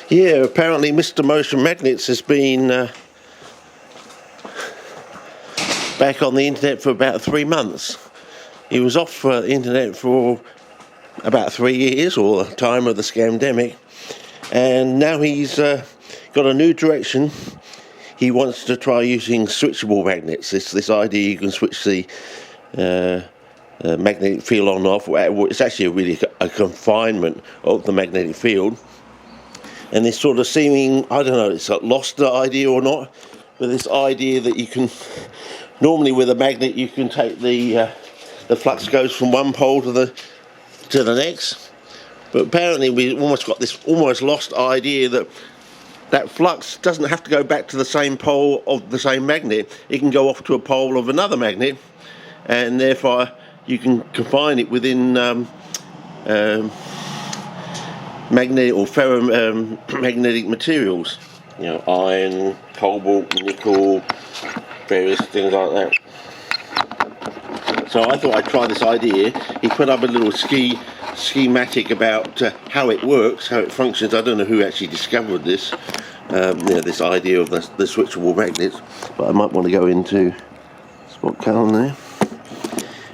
Yeah, apparently Mr. Motion Magnets has been back on the internet for about 3 months. He was off the internet for about 3 years, or the time of the scamdemic, and now he's got a new direction. He wants to try using switchable magnets. This idea you can switch the magnetic field on and off. It's actually a confinement of the magnetic field. And this sort of seeming, I don't know, it's lost the idea or not, but this idea that you can, normally with a magnet you can take the flux goes from one pole to the next, but apparently we almost got this almost lost idea that flux doesn't have to go back to the same pole of the same magnet. It can go off to a pole of another magnet, and therefore you can confine it within magnetic or ferromagnetic materials, you know, iron, cobalt, nickel, various things like that. So I thought I'd try this idea. He put up a little schematic about how it works, how it functions. I don't know who actually discovered this, this idea of the switchable magnets, but I might want to go into spot color there.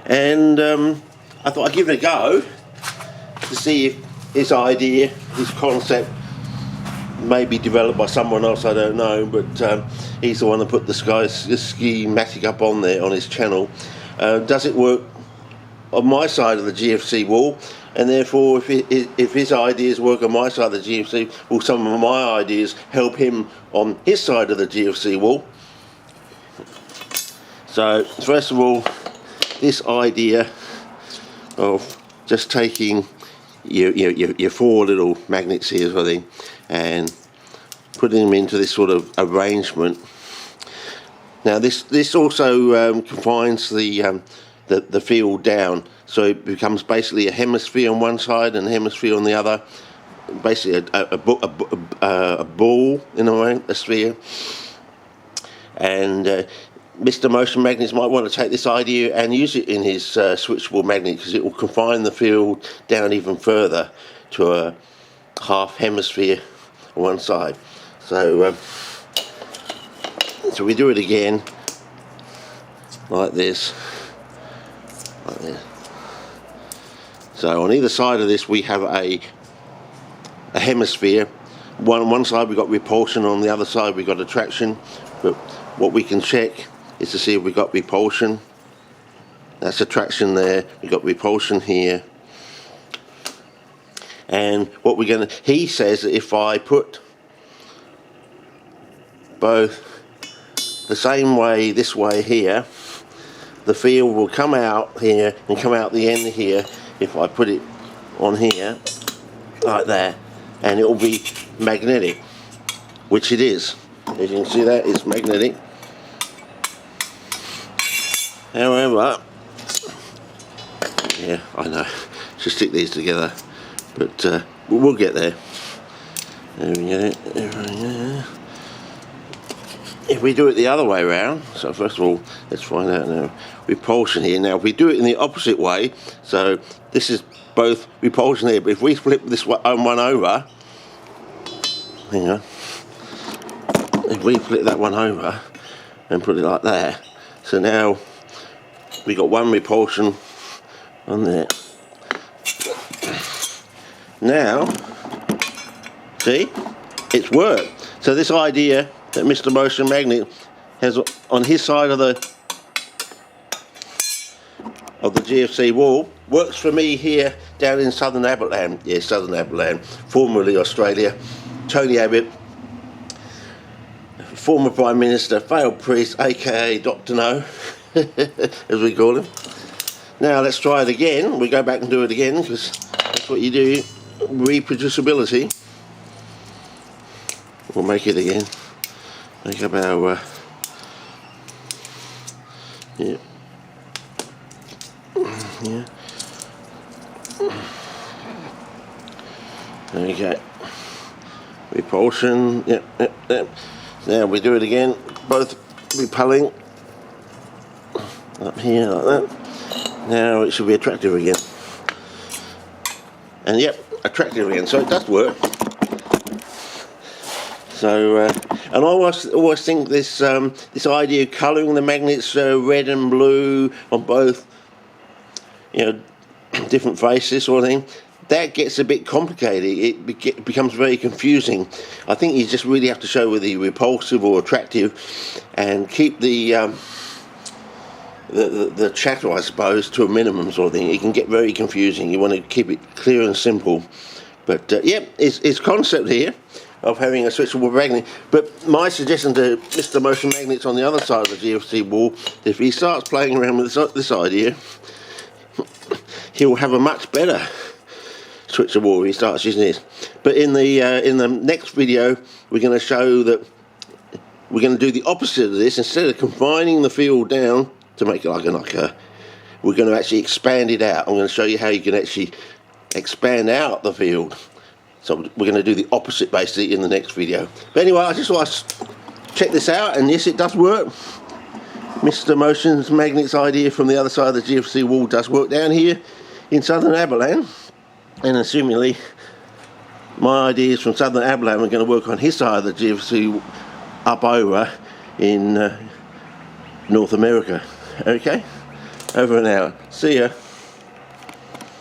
And I thought I'd give it a go to see if his idea, his concept, may be developed by someone else, I don't know, but he's the one that put the schematic up on there on his channel. Does it work on my side of the GFC wall? And therefore, if his ideas work on my side of the GFC, will some of my ideas help him on his side of the GFC wall? So, first of all, this idea of just taking your 4 little magnets here, sort of thing, and putting them into this sort of arrangement. Now this also confines the field down, so it becomes basically a hemisphere on one side and a hemisphere on the other. Basically a ball in a way, a sphere. And Mr. Motion Magnets might want to take this idea and use it in his switchable magnet, because it will confine the field down even further to a half hemisphere on one side. So we do it again like this, like this. So on either side of this we have a hemisphere. One side we've got repulsion, on the other side we've got attraction. But what we can check is to see if we've got repulsion. That's attraction there, we've got repulsion here. And what we're going to, he says that if I put both the same way, this way here, the field will come out here and come out the end here if I put it on here, like that, and it will be magnetic, which it is. As you can see that, it's magnetic. However, yeah, I know, should stick these together, but we'll get there. There we get it. If we do it the other way around, so first of all, let's find out now, repulsion here. Now, if we do it in the opposite way, so this is both repulsion here, but if we flip this one over, hang on, if we flip that one over and put it like that, so now we got one repulsion on there. Now, see, it's worked. So this idea that Mr. Motion Magnet has on his side of the GFC wall works for me here down in Southern Abbotland. Yeah, Southern Abbotland, formerly Australia. Tony Abbott, former Prime Minister, failed priest, aka Dr. No, as we call him. Now let's try it again. We go back and do it again, because that's what you do. Reproducibility. We'll make it again. Make up our yeah. Yeah. There we go. Repulsion. Yep. Now we do it again. Both repelling. Up here like that. Now it should be attractive again. And yep, attractive again. So it does work. So, and I always think this this idea of colouring the magnets red and blue on both, you know, different faces sort of thing, that gets a bit complicated. It becomes very confusing. I think you just really have to show whether you're repulsive or attractive, and keep the chatter, I suppose, to a minimum sort of thing. It can get very confusing. You want to keep it clear and simple. But yeah, it's concept here of having a switchable magnet. But my suggestion to Mr. Motion Magnets on the other side of the GFC wall, if he starts playing around with this idea, he'll have a much better switchable if he starts using this. But in the next video, we're going to show that we're going to do the opposite of this. Instead of confining the field down to make it like a, we're going to actually expand it out. I'm going to show you how you can actually expand out the field. So we're going to do the opposite basically in the next video. But anyway, I just want to check this out, and yes, it does work. Mr. Motion's Magnets idea from the other side of the GFC wall does work down here in southern Aberland, and assumingly my ideas from southern Aberland are going to work on his side of the GFC up over in North America. Okay, over and out. See ya.